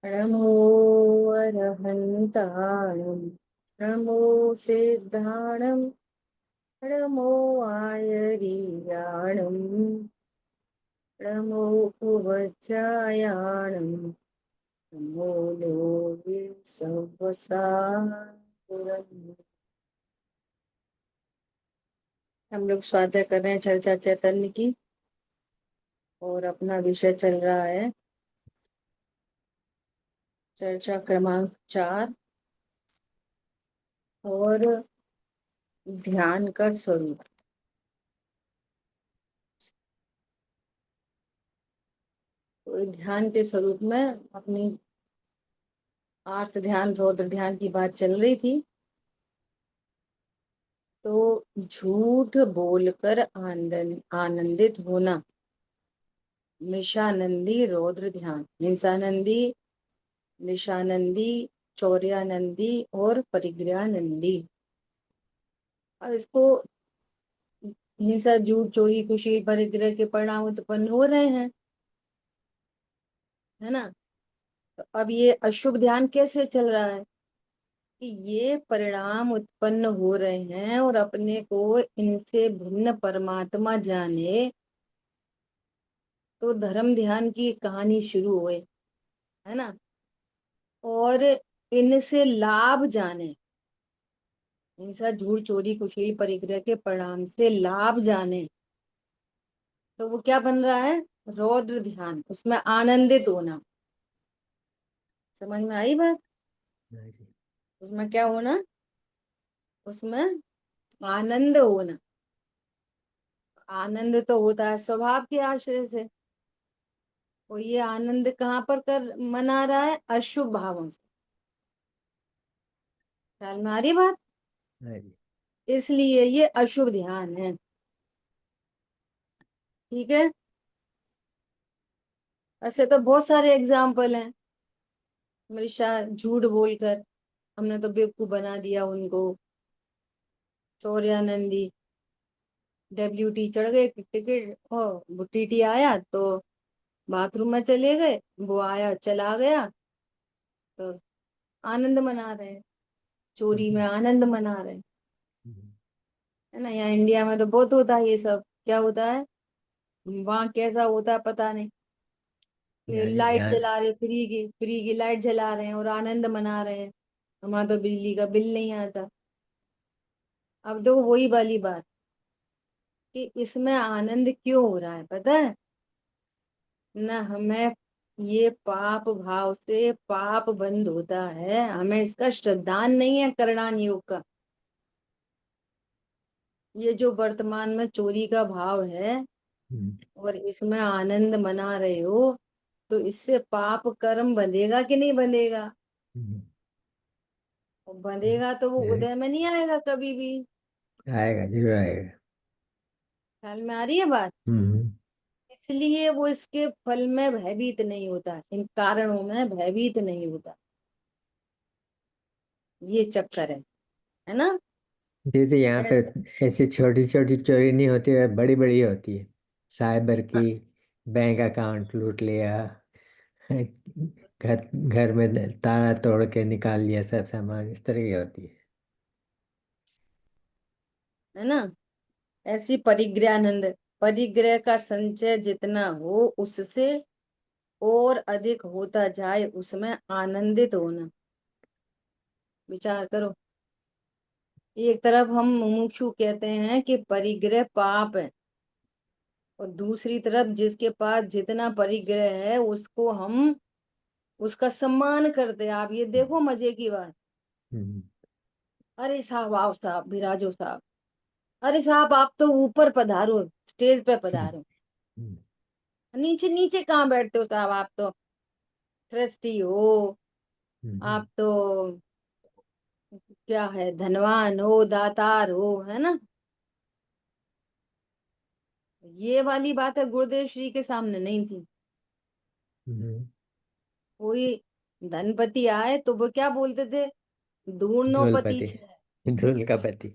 नमो अरहन्ताणं नमो सिद्धाणं नमो आयर्याणं नमो उवज्रायाणं नमो लोके सहस्राणं। हम लोग स्वाध्याय कर रहे हैं चर्चा चैतन्य की, और अपना विषय चल रहा है चर्चा क्रमांक 4, और ध्यान का स्वरूप। तो ध्यान के स्वरूप में अपनी आर्त ध्यान रौद्र ध्यान की बात चल रही थी। तो झूठ बोलकर आनंदित होना, मिषानंदी रौद्र ध्यान, हिंसानंदी, निशानंदी, चौर्यानंदी और परिग्रहानंदी। अब इसको हिंसा, झूठ, चोरी, कुशील, परिग्रह के परिणाम उत्पन्न हो रहे हैं, है ना। तो अब ये अशुभ ध्यान कैसे चल रहा है कि ये परिणाम उत्पन्न हो रहे हैं और अपने को इनसे भिन्न परमात्मा जाने, तो धर्म ध्यान की कहानी शुरू हुई, है ना। और इनसे लाभ जाने, हिंसा, झूठ, चोरी, कुशील, परिग्रह के परिणाम से लाभ जाने, तो वो क्या बन रहा है? रौद्र ध्यान, उसमें आनंदित होना। समझ में आई बात? हाँ जी। उसमें क्या होना? उसमें आनंद होना। आनंद तो होता है स्वभाव के आश्रय से, और ये आनंद कहाँ पर कर मना रहा है? अशुभ भावों से। ख्याल में आ रही बात? हाँ जी। इसलिए ये अशुभ ध्यान है। ठीक है। ऐसे तो बहुत सारे एग्जाम्पल हैं। मृषा, झूठ बोलकर हमने तो बेवकूफ बना दिया उनको। चौर्यानंदी, डब्ल्यूटी चढ़ गए, टिकट, वो टीटी आया तो बाथरूम में चले गए, वो आया चला गया, तो आनंद मना रहे हैं, चोरी में हम्म, आनंद मना रहे हैं, हम्म। है ना। यहाँ इंडिया में तो बहुत होता है ये सब। क्या होता है वहाँ, कैसा होता है पता नहीं। ये लाइट यहाँ जला रहे, फ्री की लाइट जला रहे हैं और आनंद मना रहे हैं। हमारा तो बिजली का बिल नहीं आता। अब देखो वही वाली बात कि इसमें आनंद क्यों हो रहा है पता है ना। हमें ये पाप भाव से पाप बंद होता है, हमें इसका श्रद्धान नहीं है करणान योग का। ये जो वर्तमान में चोरी का भाव है हम्म, और इसमें आनंद मना रहे हो, तो इससे पाप कर्म बंधेगा कि नहीं बंधेगा? हम्म, और बंधेगा तो वो है, उदय में नहीं आएगा कभी भी। आएगा जरूर आएगा। ख्याल में आ रही है बात? हम्म। इसलिए वो इसके फल में भयभीत नहीं होता, इन कारणों में भयभीत नहीं होता। ये चक्कर है ना। जैसे यहाँ पे ऐसे ऐसी छोटी छोटी चोरी नहीं होती है, बड़ी बड़ी होती है। साइबर की, बैंक अकाउंट लूट लिया, घर घर में ताला तोड़ के निकाल लिया सब सामान, इस तरह की होती है। है ना। ऐसी परिग्रहानंद, परिग्रह का संचय जितना हो उससे और अधिक होता जाए, उसमें आनंदित होना। विचार करो। एक तरफ हम मुमुक्षु कहते हैं कि परिग्रह पाप है, और दूसरी तरफ जिसके पास जितना परिग्रह है उसको हम उसका सम्मान करते हैं। आप ये देखो मजे की बात। हम्म, अरे साहब आओ साहब, विराजो साहब। अरे साहब आप तो ऊपर पधारो, स्टेज पे हम्म, पधारो। हम्म, नीचे नीचे कहाँ बैठते हो साहब? आप तो ट्रस्टी हो, हम्म, आप तो क्या है, धनवान हो, दातार हो, है ना। ये वाली बात है गुरुदेव श्री के सामने नहीं थी। हम्म। कोई धनपति आए तो वो क्या बोलते थे? ढूंढनो पति धूलपति, छे। धूल का पति।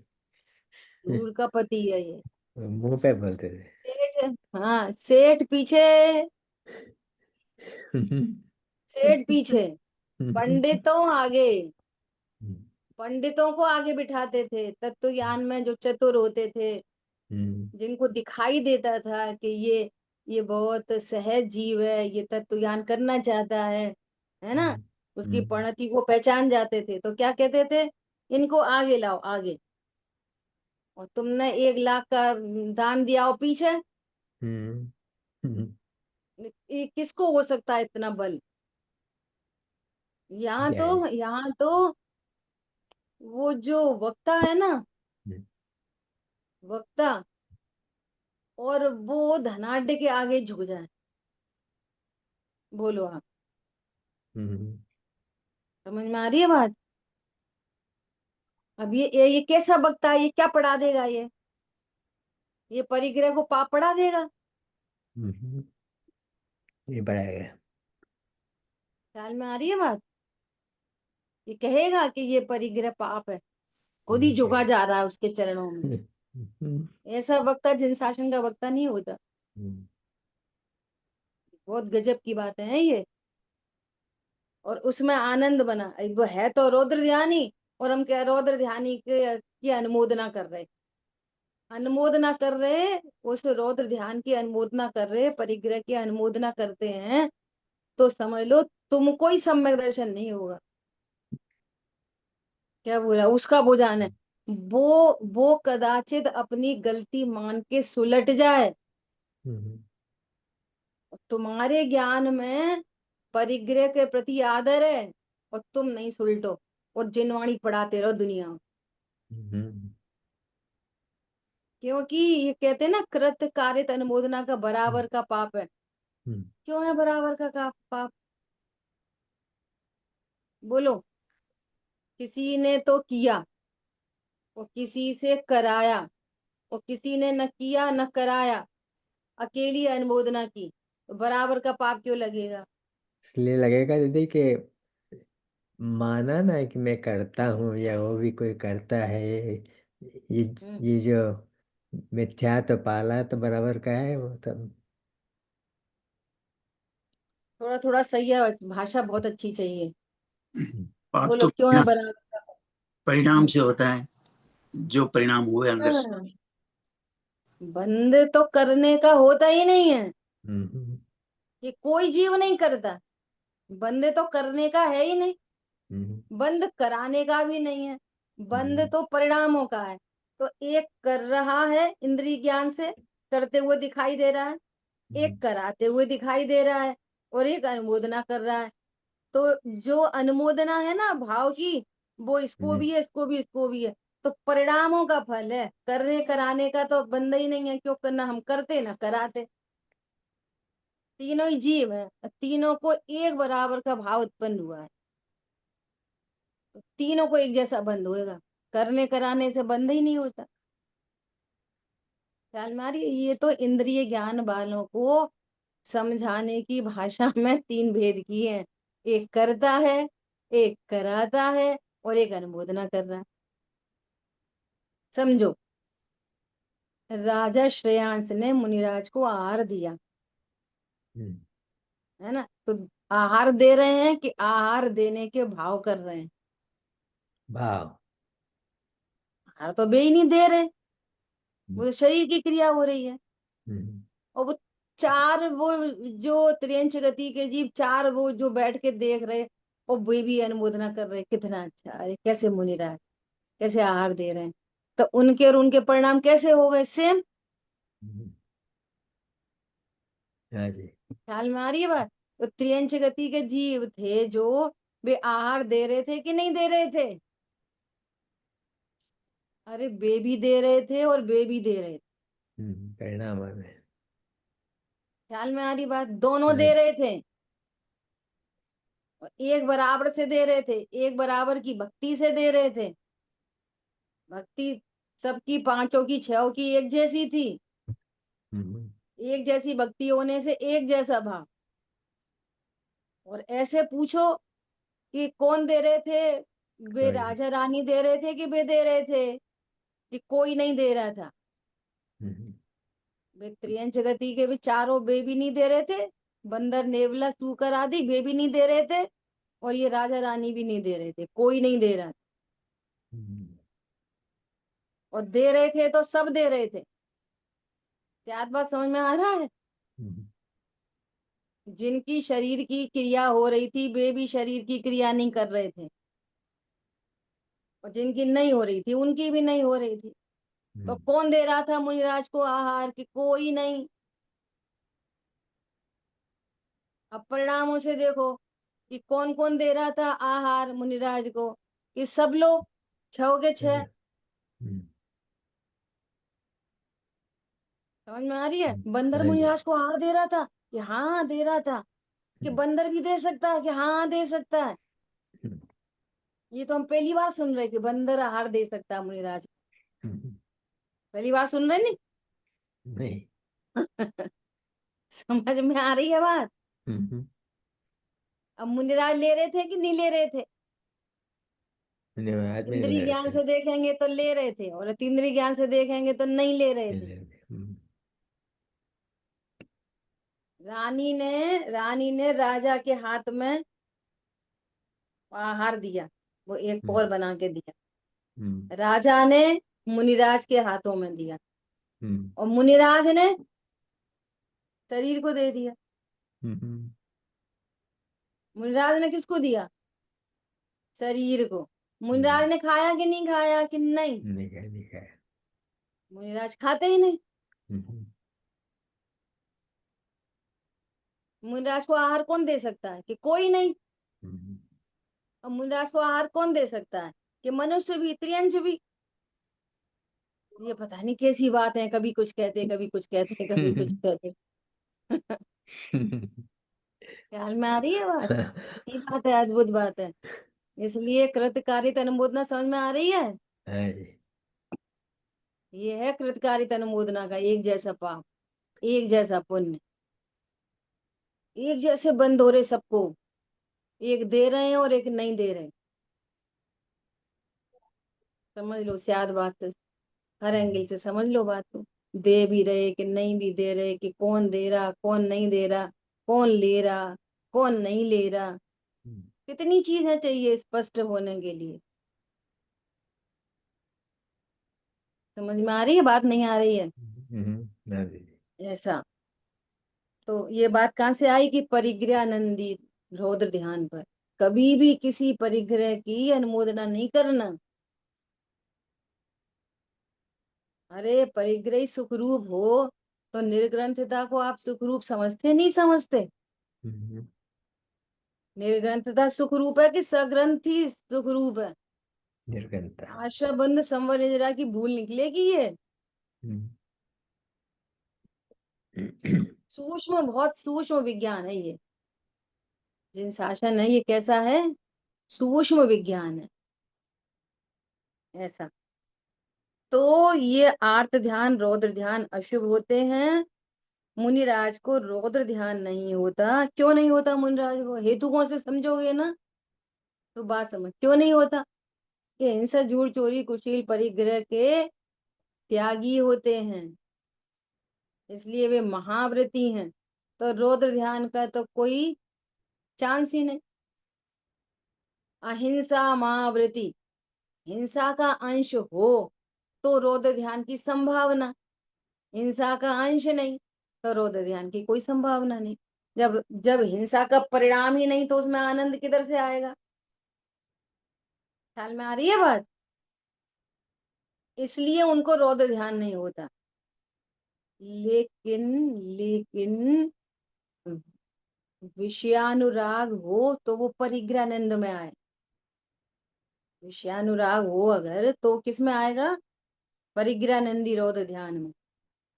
धूल का पति है ये। मुंह पे बोलते थे। सेठ, हाँ सेठ पीछे, सेठ पीछे, पंडितों आगे। हम्म, पंडितों को आगे बिठाते थे, तत्व ज्ञान में जो चतुर होते थे, हम्म, जिनको दिखाई देता था कि ये बहुत सहज जीव है, ये तत्व ज्ञान करना चाहता है ना। हम्म, उसकी हम्म, परिणति को पहचान जाते थे, तो क्या कहते थे, इनको आगे लाओ आगे। और तुमने 1 लाख का दान दिया हो पीछे, हम्म, हम्म, ये किसको हो सकता है इतना बल। जय। यहाँ तो वो जो वक्ता है ना, हम्म, वक्ता, और वो धनाढ्य के आगे झुक जाए। बोलो आप, हम्म, समझ में आ रही है बात। अब ये कैसा वक्ता है, ये क्या पढ़ा देगा, ये परिग्रह को पाप पढ़ा देगा। हम्म, ये बढ़ाएगा। ख्याल में आ रही है बात। ये कहेगा कि ये परिग्रह पाप है, खुद ही नहीं झुका कहेगा। जा रहा है उसके चरणों में। हम्म, ऐसा वक्ता जिन शासन का वक्ता नहीं होता। हम्म, बहुत गजब की बात है ये। और उसमें आनंद बना, वो है तो रौद्र ध्यानी, और हम क्या रौद्र ध्यानी की अनुमोदना कर रहे, अनुमोदना कर रहे, उस रौद्र ध्यान की अनुमोदना कर रहे, परिग्रह की अनुमोदना करते हैं। तो समझ लो तुमको ही सम्यक दर्शन नहीं होगा। क्या बोला, उसका बुझान है। वो कदाचित अपनी गलती मान के सुलट जाए। हम्म, तुम्हारे ज्ञान में परिग्रह के प्रति आदर है, और तुम नहीं सुलटो, और जिनवाणी पढ़ाते रहो दुनिया में। हम्म, क्योंकि ये कहते हैं ना, कृत कारित अनुमोदना का बराबर का पाप है। हम्म, क्यों है बराबर का पाप, बोलो। किसी ने तो किया, और किसी से कराया, और किसी ने न किया न कराया, अकेली अनुमोदना की, तो बराबर का पाप क्यों लगेगा। इसलिए लगेगा दीदी कि माना ना कि मैं करता हूँ या वो भी कोई करता है, ये हम्म, ये जो मिथ्या तो पाला तो बराबर का है वो तब। थोड़ा थोड़ा सही है, भाषा बहुत अच्छी चाहिए। पाप बोलो तो क्यों है बराबर का परिणाम से होता है, जो परिणाम हुए अंदर से। पाप। बंद तो करने का होता ही नहीं है, हम्म, ये कोई जीव नहीं करता। बंद तो करने का है ही नहीं, हम्म, बंद कराने का भी नहीं है। बंद हम्म, तो परिणामों का है। तो एक कर रहा है इंद्रिय ज्ञान से, करते हुए दिखाई दे रहा है, एक हम्म, कराते हुए दिखाई दे रहा है, और एक अनुमोदना कर रहा है। तो जो अनुमोदना है ना भाव की, वो इसको हम्म, भी है, इसको भी, इसको भी है। तो परिणामों का फल है, करने कराने का तो बंदा ही नहीं है, क्यों करना, हम करते ना कराते। तीनों ही जीव है, तीनों को एक बराबर का भाव उत्पन्न हुआ है, तो तीनों को एक जैसा बंद होएगा। करने कराने से बंद ही नहीं होता। ख्याल में आ रही है? ये तो इंद्रिय ज्ञान वालों को समझाने की भाषा में 3 भेद की है। एक करता है, एक कराता है, और एक अनुमोदना कर रहा है। समझो, राजा श्रेयांस ने मुनिराज को आहार दिया, हम्म, है ना। तो आहार दे रहे हैं कि आहार देने के भाव कर रहे हैं। भाव। आहार तो बे ही नहीं दे रहे, हम्म, वो तो शरीर की क्रिया हो रही है। हम्म, और वो चार, वो जो त्रियंच गति के जीव चार, वो जो बैठ के देख रहे, और वे भी अनुमोदना कर रहे, कितना अच्छा, अरे कैसे मुनिराज, कैसे आहार दे रहे हैं। तो उनके और उनके परिणाम कैसे हो गए, सेम। हम्म, हाँ जी। ख्याल में आ रही है बात। तो त्रियंच गति के जीव थे जो, वे आहार दे रहे थे कि नहीं दे रहे थे। अरे वे भी दे रहे थे और वे भी दे रहे थे। परिणाम आ गए। ख्याल में आ रही बात, दोनों हाँ दे जी। रहे थे, और एक बराबर से दे रहे थे, एक बराबर की भक्ति से दे रहे थे। भक्ति सबकी, पांचों की, छहों की एक जैसी थी। हम्म, एक जैसी भक्ति होने से एक जैसा भाव। और ऐसे पूछो कि कौन दे रहे थे, वे कोई नहीं। राजा रानी दे रहे थे कि वे दे रहे थे, कि कोई नहीं दे रहा था। हम्म, वे त्रियंच गति के भी चारों वे भी नहीं दे रहे थे, बंदर, नेवला, सूकर आदि वे भी नहीं दे रहे थे, और ये राजा रानी भी नहीं दे रहे थे, कोई नहीं दे रहा। और दे रहे थे तो सब दे रहे थे। क्या बात समझ में आ रहा है? जिनकी शरीर की क्रिया हो रही थी वे भी शरीर की क्रिया नहीं कर रहे थे, और जिनकी नहीं हो रही थी उनकी भी नहीं हो रही थी। तो कौन दे रहा था मुनिराज को आहार? कि कोई नहीं। अब परिणामों से देखो कि कौन कौन दे रहा था आहार मुनिराज को, कि सब लोग, 6 के 6। समझ में आ रही है? बंदर हाँ जी। मुनिराज को आहार दे रहा था, कि हाँ दे रहा था, कि बंदर भी दे सकता है, कि हाँ दे सकता है। ये तो हम पहली बार सुन रहे कि बंदर आहार दे सकता है मुनिराज को। पहली बार सुन रहे नहीं? नहीं। समझ में आ रही है बात? अब मुनिराज ले रहे थे कि नहीं ले रहे थे? धन्यवाद में इंद्रिय ले ज्ञान रहे से देखेंगे तो ले रहे थे, और अतीन्द्रिय ज्ञान से देखेंगे तो नहीं ले रहे थे। थे। रानी ने राजा के हाथ में आहार दिया, वो एक और बना के दिया। राजा ने मुनिराज के हाथों में दिया, और मुनिराज ने शरीर को दे दिया। मुनिराज ने किसको दिया? शरीर को। मुनिराज ने खाया कि नहीं खाया? कि नहीं? नहीं खाया। मुनिराज खाते ही नहीं। मुनिराज को आहार कौन दे सकता है? कि कोई नहीं। और मुनिराज को आहार कौन दे सकता है? कि मनुष्य भी, त्रियंश भी। ये पता नहीं कैसी बात है, कभी कुछ कहते, कभी कुछ कहते, कभी कुछ कहते। ख्याल में आ रही है बात? अच्छी बात है, अद्भुत बात है। इसलिए कृतकारित अनुमोदना समझ में आ रही है? हाँ जी। ये है कृतकारित अनुमोदना का एक जैसा पाप, एक जैसा पुण्य, एक जैसे बंद हो रहे सबको। एक दे रहे हैं और एक नहीं दे रहे। समझ लो शायद बात, हर एंगल से समझ लो बात को। दे भी रहे कि नहीं भी दे रहे, कि कौन दे रहा कौन नहीं दे रहा, कौन ले रहा कौन नहीं ले रहा। कितनी चीजें चाहिए स्पष्ट होने के लिए। समझ में आ रही है बात? नहीं आ रही है? हाँ जी। ऐसा। तो ये बात कहाँ से आई? कि परिग्रहानंदी रौद्र ध्यान पर कभी भी किसी परिग्रह की अनुमोदना नहीं करना। अरे परिग्रही सुखरूप हो तो निर्ग्रंथता को आप सुखरूप समझते नहीं समझते? निर्ग्रंथता सुखरूप है कि सग्रंथी सुखरूप है? निर्गंता। आशा बंद संवर निजरा की भूल निकलेगी ये। सूक्ष्म, बहुत सूक्ष्म विज्ञान है ये। जिन शासन है ये कैसा है? सूक्ष्म विज्ञान है ऐसा। तो ये आर्त ध्यान, रौद्र ध्यान अशुभ होते हैं। मुनिराज को रौद्र ध्यान नहीं होता। क्यों नहीं होता मुनिराज को? हेतु कौन से समझोगे ना तो बात समझ। क्यों नहीं होता? कि हिंसा, झूठ, चोरी, कुशील, परिग्रह के त्यागी होते हैं, इसलिए वे महाव्रती हैं। तो रौद्र ध्यान का तो कोई चांस ही नहीं। अहिंसा महाव्रती, हिंसा का अंश हो तो रौद्र ध्यान की संभावना, हिंसा का अंश नहीं तो रौद्र ध्यान की कोई संभावना नहीं। जब जब हिंसा का परिणाम ही नहीं तो उसमें आनंद किधर से आएगा? ख्याल में आ रही है बात? इसलिए उनको रौद्र ध्यान नहीं होता। लेकिन लेकिन विषयानुराग हो तो वो परिग्रहानंद में आए। विषयानुराग हो अगर तो किस में आएगा? परिग्रहानंदी रौद्र ध्यान में।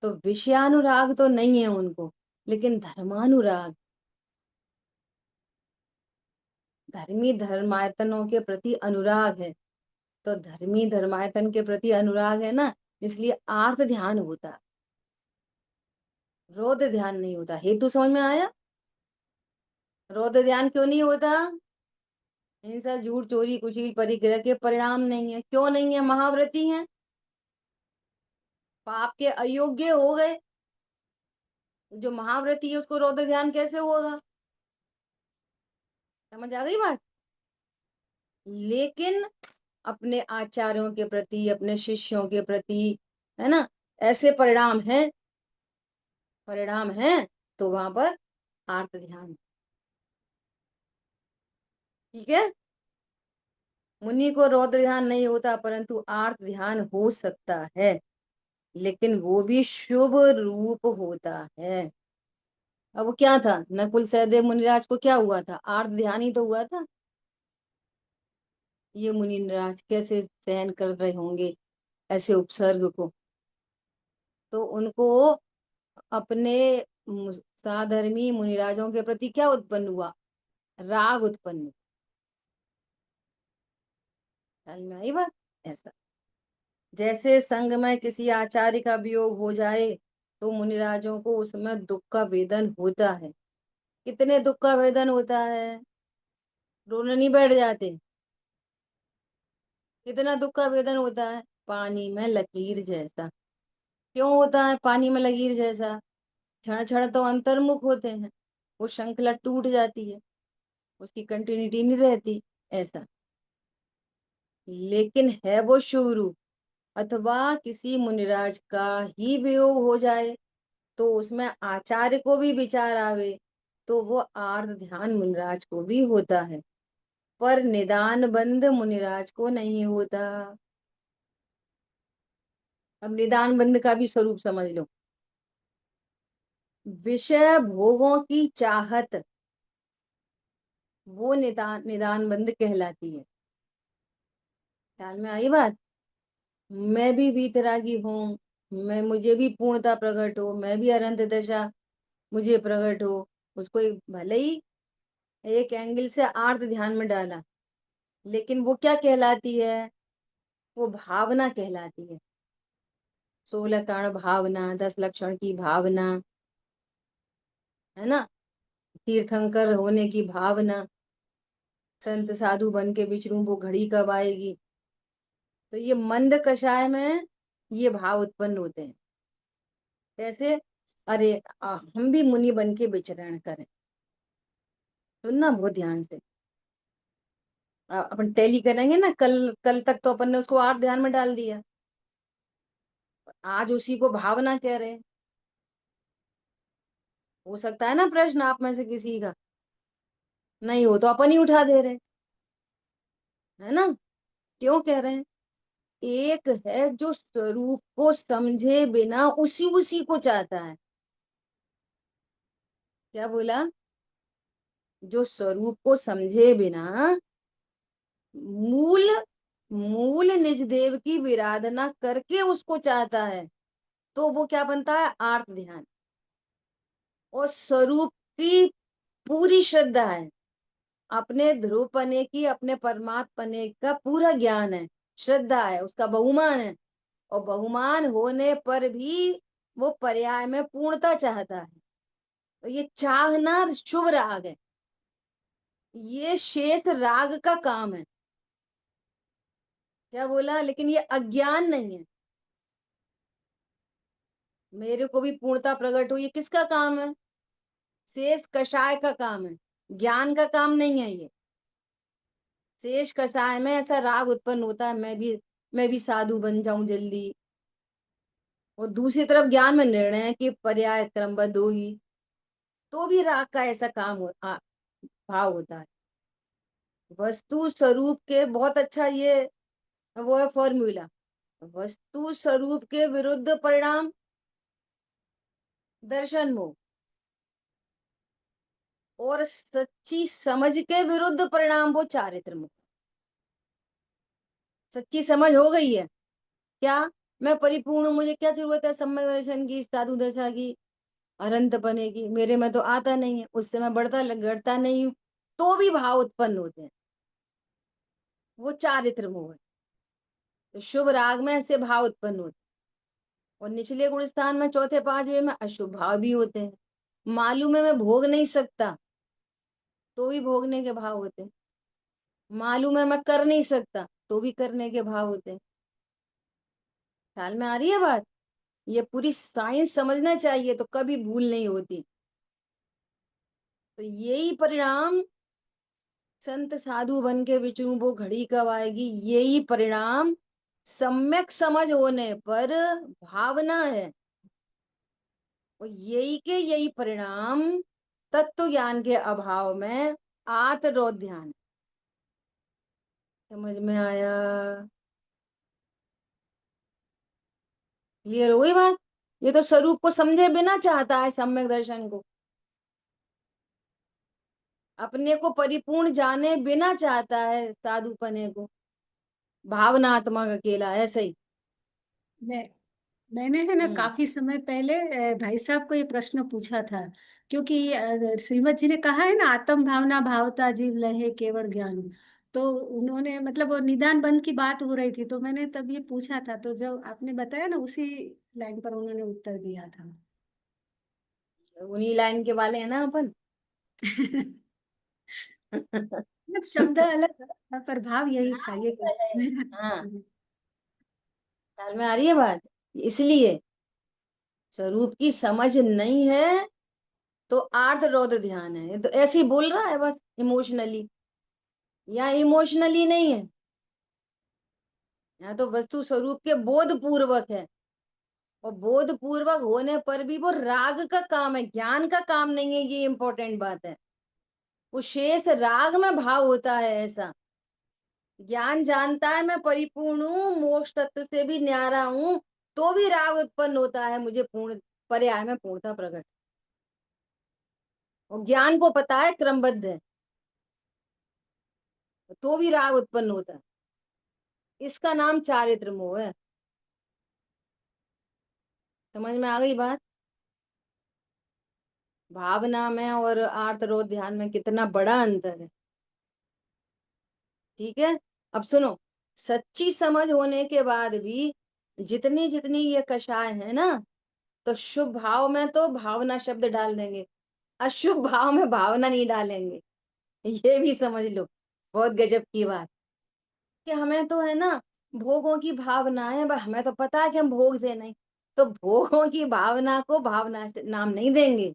तो विषयानुराग तो नहीं है उनको, लेकिन धर्मानुराग, धर्मी धर्मायतनों के प्रति अनुराग है। तो धर्मी धर्मायतन के प्रति अनुराग है ना, इसलिए आर्त ध्यान होता, रौद्र ध्यान नहीं होता। हेतु समझ में आया? रौद्र ध्यान क्यों नहीं होता? हिंसा, झूठ, चोरी, कुशील, परिग्रह के परिणाम नहीं है। क्यों नहीं है? महाव्रती हैं, पाप के अयोग्य हो गए। जो महाव्रती है उसको रौद्र ध्यान कैसे होगा? समझ आ गई बात? लेकिन अपने आचार्यों के प्रति, अपने शिष्यों के प्रति, है ना, ऐसे परिणाम हैं, तो वहां पर आर्त ध्यान। ठीक है, मुनि को रौद्र ध्यान नहीं होता, परंतु आर्त ध्यान हो सकता है, लेकिन वो भी शुभ रूप होता है। अब वो क्या था, नकुल सहदेव मुनिराज को क्या हुआ था? आर्त ध्यान ही तो हुआ था। ये मुनिराज कैसे सहन कर रहे होंगे ऐसे उपसर्ग को? तो उनको अपने साधर्मी मुनिराजों के प्रति क्या उत्पन्न हुआ? राग उत्पन्न। ख्याल में आई बात? ऐसा जैसे संग में किसी आचार्य का वियोग हो जाए तो मुनिराजों को उसमें दुख का वेदन होता है। कितने दुख का वेदन होता है? रोने नहीं बैठ जाते? कितना दुख का वेदन होता है? पानी में लकीर जैसा। क्यों होता है पानी में लकीर जैसा? क्षण क्षण तो अंतर्मुख होते हैं, वो श्रृंखला टूट जाती है, उसकी कंटिन्यूटी नहीं रहती। ऐसा, लेकिन है वो शुभ रूप। अथवा किसी मुनिराज का ही वियोग हो जाए तो उसमें आचार्य को भी विचार आवे, तो वो आर्त ध्यान मुनिराज को भी होता है, पर निदान बंद मुनिराज को नहीं होता। अब निदान बंद का भी स्वरूप समझ लो। विषय भोगों की चाहत, वो निदान बंद कहलाती है। ख्याल में आई बात? मैं भी वीतरागी हूँ, मैं मुझे भी पूर्णता प्रकट हो, मैं भी अनंत दशा मुझे प्रकट हो। उसको भले ही एक एंगल से आर्त ध्यान में डाला, लेकिन वो क्या कहलाती है? वो भावना कहलाती है। 16 कारण भावना, 10 लक्षण की भावना, है ना, तीर्थंकर होने की भावना, संत साधु बन के विचरूं वो घड़ी कब आएगी। तो ये मंद कषाय में ये भाव उत्पन्न होते हैं। कैसे? अरे हम भी मुनि बन के विचरण करें। सुनना बहुत ध्यान से। अपन टैली करेंगे ना, कल कल तक तो अपन ने उसको आठ ध्यान में डाल दिया, आज उसी को भावना कह रहे हैं। हो सकता है ना प्रश्न आप में से किसी का नहीं हो, तो अपन ही उठा दे रहे, है ना? क्यों कह रहे हैं? एक है जो स्वरूप को समझे बिना उसी उसी को चाहता है। क्या बोला? जो स्वरूप को समझे बिना मूल मूल निज देव की विराधना करके उसको चाहता है, तो वो क्या बनता है? आर्त ध्यान। और स्वरूप की पूरी श्रद्धा है, अपने ध्रुवपने की, अपने परमात्मने का पूरा ज्ञान है, श्रद्धा है, उसका बहुमान है, और बहुमान होने पर भी वो पर्याय में पूर्णता चाहता है। तो ये चाहना शुभ राग है, ये शेष राग का काम है। क्या बोला? लेकिन ये अज्ञान नहीं है। मेरे को भी पूर्णता प्रकट हो, ये किसका काम है? शेष कषाय का काम है, ज्ञान का काम नहीं है ये। शेष कषाय में ऐसा राग उत्पन्न होता है, मैं भी साधु बन जाऊं जल्दी। और दूसरी तरफ ज्ञान में निर्णय है कि पर्याय क्रमबद्ध होगी, तो भी राग का ऐसा भाव होता है। वस्तु स्वरूप के बहुत अच्छा ये वो है फॉर्मूला। वस्तु स्वरूप के विरुद्ध परिणाम दर्शन मोह, और सच्ची समझ के विरुद्ध परिणाम वो चारित्र मोह। सच्ची समझ हो गई है क्या? मैं परिपूर्ण हूं, मुझे क्या जरूरत है सम्यक दर्शन की, साधु दशा की, अनंत बनेगी, मेरे में तो आता नहीं है, उससे मैं घटता नहीं हूँ, तो भी भाव उत्पन्न होते हैं। वो चारित्र मोह है। तो शुभ राग में ऐसे भाव उत्पन्न होते हैं, और निचले गुण स्थान में चौथे पांचवे में अशुभ भाव भी होते हैं। मालूम है मैं भोग नहीं सकता, तो भी भोगने के भाव होते हैं। मालूम है मैं कर नहीं सकता, तो भी करने के भाव होते हैं। ख्याल में आ रही है बात? ये पूरी साइंस समझना चाहिए तो कभी भूल नहीं होती। तो यही परिणाम संत साधु बन के बिचूं वो घड़ी कब आएगी, यही परिणाम सम्यक समझ होने पर भावना है। और यही के यही परिणाम तत्व ज्ञान के अभाव में आत्मरोध ध्यान। समझ में आया? क्लियर हो गई बात? ये तो स्वरूप को समझे बिना चाहता है सम्यक दर्शन को, अपने को परिपूर्ण जाने बिना चाहता है साधुपने को, भावनात्मक अकेला ऐसे ही। मैं मैंने है ना हम्म। काफी समय पहले भाई साहब को ये प्रश्न पूछा था, क्योंकि श्रीमद जी ने कहा है ना, आत्म भावना भावता जीव लहे केवल ज्ञान। तो उन्होंने मतलब वो निदान बंद की बात हो रही थी, तो मैंने तब ये पूछा था, तो जब आपने बताया ना उसी लाइन पर उन्होंने उत्तर दिया था। उन्हीं लाइन के वाले हैं ना अपन। मतलब शब्द अलग था, पर भाव यही था ये हाँ, ख्याल में आ रही है बात? इसलिए स्वरूप की समझ नहीं है तो आर्त रोध ध्यान है। ये तो ऐसे ही बोल रहा है बस इमोशनली, या इमोशनली नहीं है, यहाँ तो वस्तु स्वरूप के बोध पूर्वक है। और बोध पूर्वक होने पर भी वो राग का काम है, ज्ञान का काम नहीं है, ये इंपॉर्टेंट बात है। वो शेष राग में भाव होता है ऐसा। ज्ञान जानता है मैं परिपूर्ण हूँ, मोक्ष तत्व से भी न्यारा हूँ, तो भी राग उत्पन्न होता है मुझे पूर्ण पर्याय में पूर्णता प्रकट। और ज्ञान को पता है क्रमबद्ध है, तो भी राग उत्पन्न होता है। इसका नाम चारित्र मोह है। समझ में आ गई बात? भावना में और आर्तरोध ध्यान में कितना बड़ा अंतर है। ठीक है, अब सुनो, सच्ची समझ होने के बाद भी जितनी जितनी ये कषाय है ना, तो शुभ भाव में तो भावना शब्द डाल देंगे, अशुभ भाव में भावना नहीं डालेंगे। ये भी समझ लो, बहुत गजब की बात। कि हमें तो है ना भोगों की भावना है, हमें तो पता है कि हम भोग दे नहीं, तो भोगों की भावना को भावना नाम नहीं देंगे।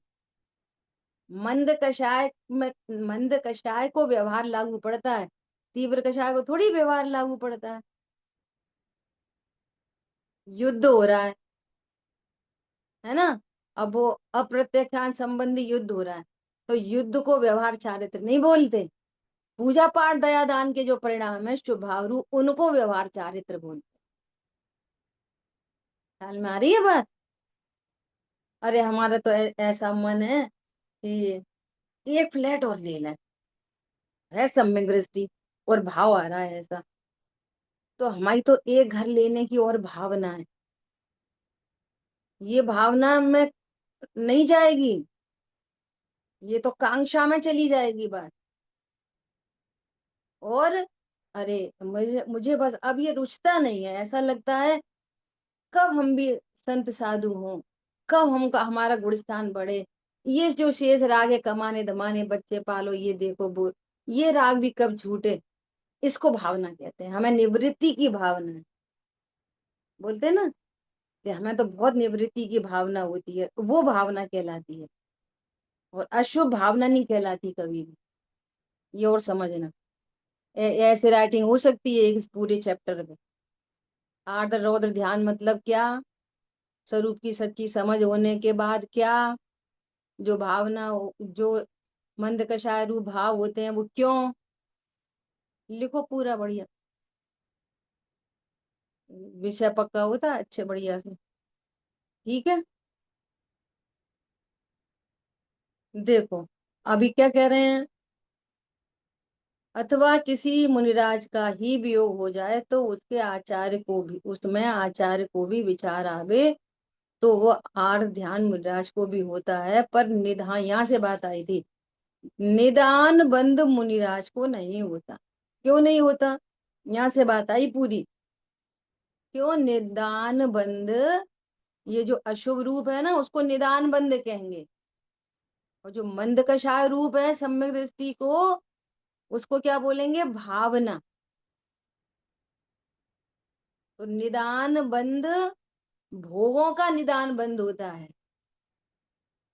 मंद कषाय में मंद कषाय को व्यवहार लागू पड़ता है, तीव्र कषाय को थोड़ी व्यवहार लागू पड़ता है। युद्ध हो रहा है ना, अब वो अप्रत्यक्षान संबंधी युद्ध हो रहा है, तो युद्ध को व्यवहार चारित्र नहीं बोलते। पूजा पाठ दया दान के जो परिणाम है शुभ भाव रूप, उनको व्यवहार चारित्र बोलते। ख्याल में आ रही है बात? अरे हमारा तो ऐसा मन है कि एक फ्लैट और ले लें, है सम्यक दृष्टि और भाव आ रहा है ऐसा, तो हमारी तो एक घर लेने की और भावना है। ये भावना में नहीं जाएगी, ये तो कांक्षा में चली जाएगी बात। और अरे मुझे मुझे बस अब ये रुचता नहीं है, ऐसा लगता है कब हम भी संत साधु हों, कब हम हमारा गुणस्थान बढ़े। ये जो शेष राग है, कमाने दमाने बच्चे पालो ये देखो वो, ये राग भी कब छूटे। इसको भावना कहते हैं, हमें निवृत्ति की भावना है। बोलते हैं ना कि हमें तो बहुत निवृत्ति की भावना होती है, वो भावना कहलाती है। और अशुभ भावना नहीं कहलाती कभी भी, ये और समझना। ऐसे राइटिंग हो सकती है इस पूरे चैप्टर में। आर्द्र रौद्र ध्यान मतलब क्या, स्वरूप की सच्ची समझ होने के बाद क्या, जो भावना जो मंद कषाय रूप भाव होते हैं वो क्यों। लिखो पूरा बढ़िया, विषय पक्का होता है अच्छे बढ़िया से। ठीक है, देखो अभी क्या कह रहे हैं, अथवा किसी मुनिराज का ही वियोग हो जाए तो उसके आचार्य को भी, उसमें आचार्य को भी विचार आवे, तो वो आर्ध ध्यान मुनिराज को भी होता है, पर निधान, यहाँ से बात आई थी, निदान बंद मुनिराज को नहीं होता। क्यों नहीं होता, यहाँ से बात आई पूरी। क्यों निदान बंद, ये जो अशुभ रूप है ना उसको निदान बंद कहेंगे, और जो मंद कषाय रूप है सम्यक दृष्टि को, उसको क्या बोलेंगे, भावना। तो निदान बंद भोगों का निदान बंद होता है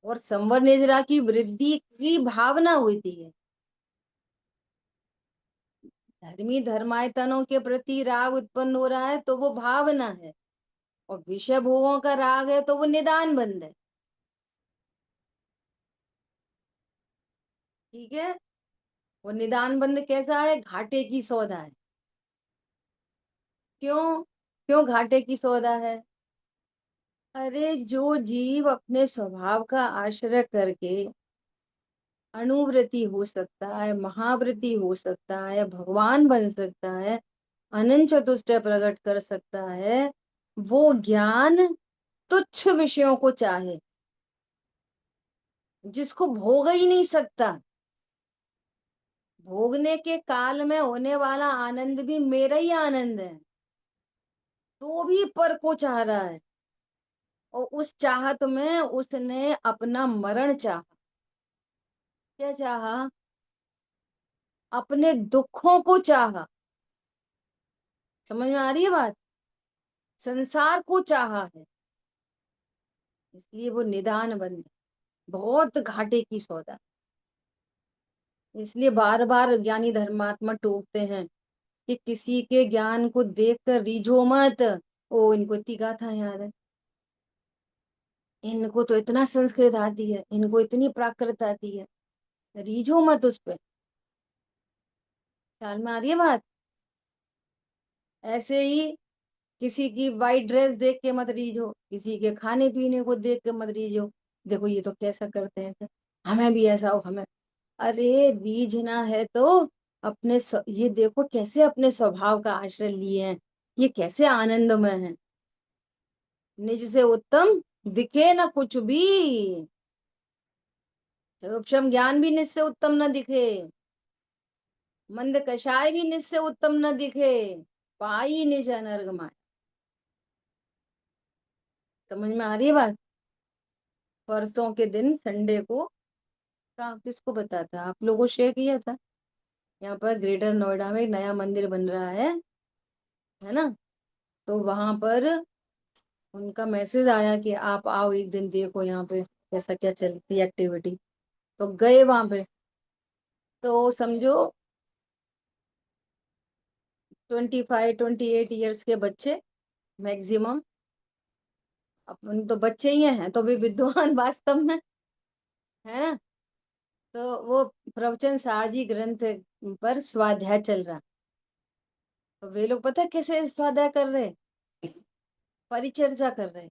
और संवर निद्रा की वृद्धि की भावना होती है। धर्मी धर्मायतनों के प्रति राग उत्पन्न हो रहा है तो वो भावना है, और विषय भोगों का राग है तो वो निदान बंद है। ठीक है। वो निदान बंद कैसा है? घाटे की सौदा है। क्यों? क्यों घाटे की सौदा है? अरे जो जीव अपने स्वभाव का आश्रय करके अणुव्रति हो सकता है, महाव्रति हो सकता है, भगवान बन सकता है, अनंत चतुष्टय प्रकट कर सकता है, वो ज्ञान तुच्छ विषयों को चाहे, जिसको भोग ही नहीं सकता। भोगने के काल में होने वाला आनंद भी मेरा ही आनंद है, तो भी पर को चाह रहा है। और उस चाहत में उसने अपना मरण चाहा। क्या चाहा? अपने दुखों को चाहा। समझ में आ रही है बात? संसार को चाहा है, इसलिए वो निदान बंद है। बहुत घाटे की सौदा। इसलिए बार बार ज्ञानी धर्मात्मा टोकते हैं कि किसी के ज्ञान को देखकर रीझो मत। ओ, इनको इतनी गाथा याद है, इनको तो इतना संस्कृत आती है, इनको इतनी प्राकृत आती है, रीझो मत उस पे। ख्याल में आ रही है बात? ऐसे ही किसी की वाइट ड्रेस देख के मत रीझो, किसी के खाने पीने को देख के मत रीझो, देखो ये तो कैसा करते हैं, हमें भी ऐसा हो, हमें। अरे रीझना है तो ये देखो कैसे अपने स्वभाव का आश्रय लिए हैं, ये कैसे आनंदमय है। निज से उत्तम दिखे ना कुछ भी, उपशम ज्ञान भी निज से उत्तम न दिखे, मंद कषाय भी निज से उत्तम न दिखे, पाई निज अनर्ग माया। समझ में आ रही है बात? परसों के दिन संडे को किसको बताया था, आप लोगों को शेयर किया था। यहाँ पर ग्रेटर नोएडा में एक नया मंदिर बन रहा है ना। तो वहां पर उनका मैसेज आया कि आप आओ एक दिन, देखो यहाँ पे कैसा क्या चलती है एक्टिविटी। तो गए वहां पे, तो समझो 25-28 ईयर्स के बच्चे मैक्सिमम। अपन तो बच्चे ही हैं तो भी विद्वान वास्तव में, है ना। तो वो प्रवचन सारजी ग्रंथ पर स्वाध्याय चल रहा। तो वे लोग पता है कैसे स्वाध्याय कर रहे? परिचर्चा कर रहे,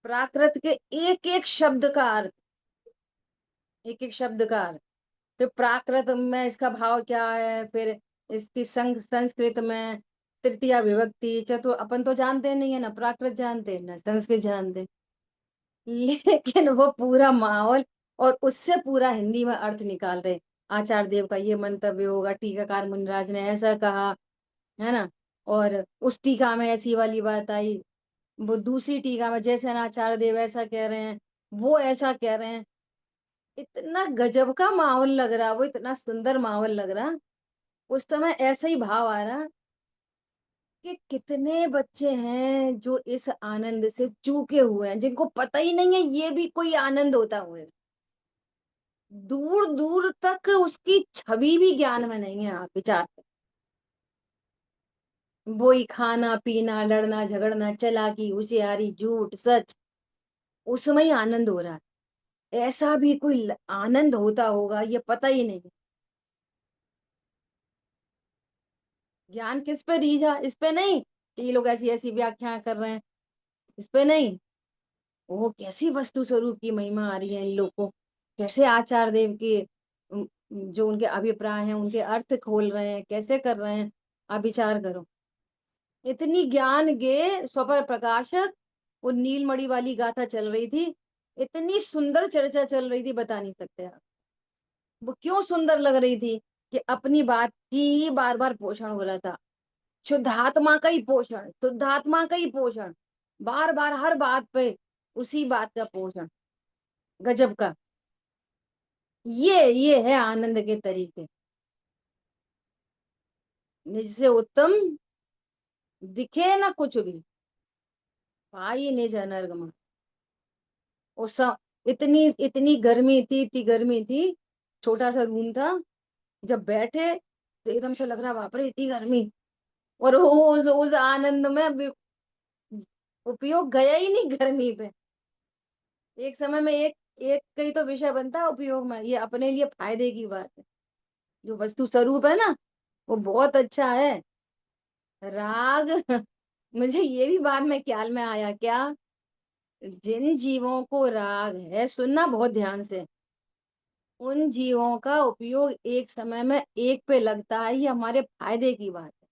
प्राकृत के एक एक शब्द का अर्थ, एक एक शब्द का अर्थ। फिर प्राकृत में इसका भाव क्या है, फिर इसकी संस्कृत में तृतीया विभक्ति चतुर, अपन तो जानते नहीं है ना, प्राकृत जानते हैं ना संस्कृत जानते हैं। लेकिन वो पूरा माहौल, और उससे पूरा हिंदी में अर्थ निकाल रहे। आचार्य देव का ये मंतव्य होगा, टीकाकार मुनिराज ने ऐसा कहा, है ना। और उस टीका में ऐसी वाली बात आई, वो दूसरी टीका में जैसे आचार्य देव ऐसा कह रहे हैं, वो ऐसा कह रहे हैं। इतना गजब का माहौल लग रहा, वो इतना सुंदर माहौल लग रहा। उस समय ऐसा ही भाव आ रहा कि कितने बच्चे हैं जो इस आनंद से चूके हुए हैं, जिनको पता ही नहीं है ये भी कोई आनंद होता हुआ। दूर दूर तक उसकी छवि भी ज्ञान में नहीं है। आप विचार करें, वही खाना पीना लड़ना झगड़ना चालाकी होशियारी झूठ सच, उसमें ही आनंद हो रहा है। ऐसा भी कोई आनंद होता होगा ये पता ही नहीं। ज्ञान किस पे रीझा? इस पे नहीं कि ये लोग ऐसी ऐसी व्याख्या कर रहे हैं, इस पे नहीं। वो कैसी वस्तु स्वरूप की महिमा आ रही है इन लोग को, कैसे आचार्य देव के जो उनके अभिप्राय हैं उनके अर्थ खोल रहे हैं, कैसे कर रहे हैं। आप विचार करो, इतनी ज्ञान गे स्वपर प्रकाशक, वो नीलमणि वाली गाथा चल रही थी, इतनी सुंदर चर्चा चल रही थी, बता नहीं सकते आप। वो क्यों सुंदर लग रही थी कि अपनी बात की बार बार पोषण हो रहा था। शुद्धात्मा का ही पोषण, शुद्धात्मा का ही पोषण, बार बार हर बात पे उसी बात का पोषण। गजब का। ये है आनंद के तरीके। निज से उत्तम दिखे ना कुछ भी, पाई निज अनर्गमा। उस इतनी इतनी गर्मी थी, इतनी गर्मी थी, छोटा सा रूम था, जब बैठे तो एकदम से लग रहा बाप रे इतनी गर्मी। और उस आनंद में उपयोग गया ही नहीं गर्मी पे। एक समय में एक एक कई तो विषय बनता है उपयोग में, ये अपने लिए फायदे की बात है। जो वस्तु स्वरूप है ना वो बहुत अच्छा है। राग मुझे ये भी बाद में ख्याल में आया, क्या जिन जीवों को राग है, सुनना बहुत ध्यान से, उन जीवों का उपयोग एक समय में एक पे लगता है, ये हमारे फायदे की बात है।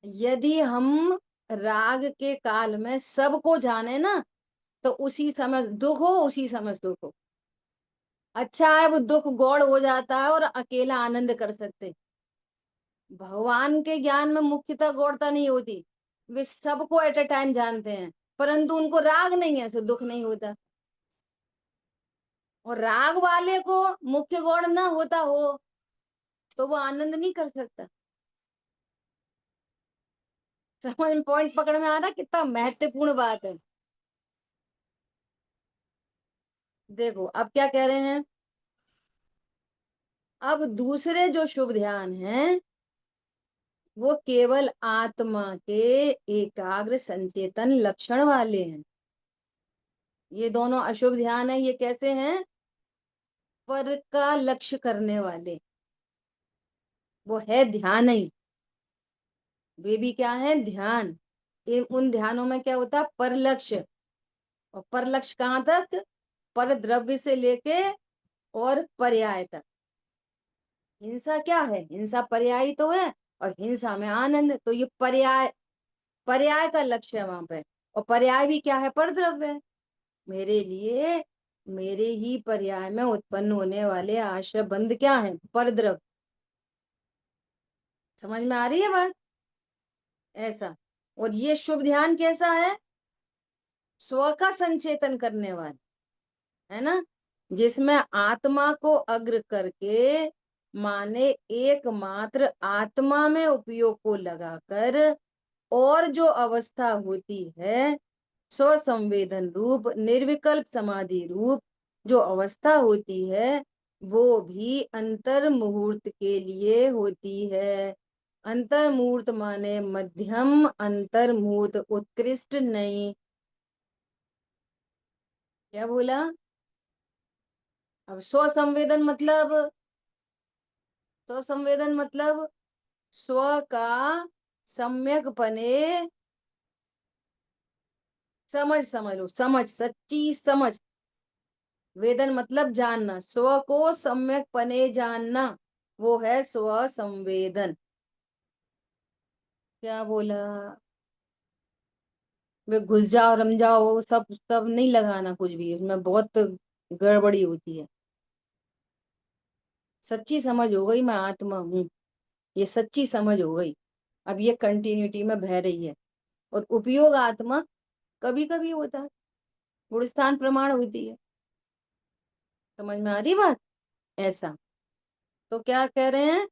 यदि हम राग के काल में सबको जाने ना, तो उसी समय दुख हो, उसी समय सुख हो। अच्छा है वो दुख गौड़ हो जाता है और अकेला आनंद कर सकते। भगवान के ज्ञान में मुख्यतः गौड़ता नहीं होती, वे सबको एट अ टाइम जानते हैं, परंतु उनको राग नहीं है तो दुख नहीं होता। और राग वाले को मुख्य गौड़ ना होता हो तो वो आनंद नहीं कर सकता। समझ में पॉइंट पकड़ में आ रहा, कितना महत्वपूर्ण बात है। देखो अब क्या कह रहे हैं, अब दूसरे जो शुभ ध्यान हैं वो केवल आत्मा के एकाग्र संचेतन लक्षण वाले हैं। ये दोनों अशुभ ध्यान है, ये कैसे हैं, पर का लक्ष्य करने वाले, वो है ध्यान ही। वे भी क्या है, ध्यान। उन ध्यानों में क्या होता है, पर लक्ष्य। और पर लक्ष्य कहाँ तक, पर द्रव्य से लेके और पर्याय तक। हिंसा क्या है, हिंसा पर्यायी तो है, और हिंसा में आनंद, तो ये पर्याय, पर्याय का लक्ष्य है वहां पे। और पर्याय भी क्या है, पर द्रव्य। मेरे लिए मेरे ही पर्याय में उत्पन्न होने वाले आश्रय बंध क्या है, पर द्रव्य। समझ में आ रही है बात, ऐसा। और ये शुभ ध्यान कैसा है, स्व का संचेतन करने वाला है ना, जिसमें आत्मा को अग्र करके, माने एकमात्र आत्मा में उपयोग को लगाकर, और जो अवस्था होती है स्व संवेदन रूप निर्विकल्प समाधि रूप जो अवस्था होती है, वो भी अंतर मुहूर्त के लिए होती है। अंतर मुहूर्त माने मध्यम, अंतर मुहूर्त उत्कृष्ट नहीं। क्या बोला, अब स्व संवेदन मतलब, स्व संवेदन मतलब स्व का सम्यक पने, समझ, समझ लो, समझ, सच्ची समझ। वेदन मतलब जानना, स्व को सम्यक पने जानना, वो है स्व संवेदन। क्या बोला, वे घुस जाओ रम जाओ, सब सब नहीं लगाना कुछ भी, उसमें बहुत गड़बड़ी होती है। सच्ची समझ हो गई, मैं आत्मा हूँ, ये सच्ची समझ हो गई। अब ये कंटिन्यूटी में बह रही है। और उपयोग आत्मा कभी कभी होता है, गुणस्थान प्रमाण होती है। समझ में आ रही बात, ऐसा। तो क्या कह रहे हैं,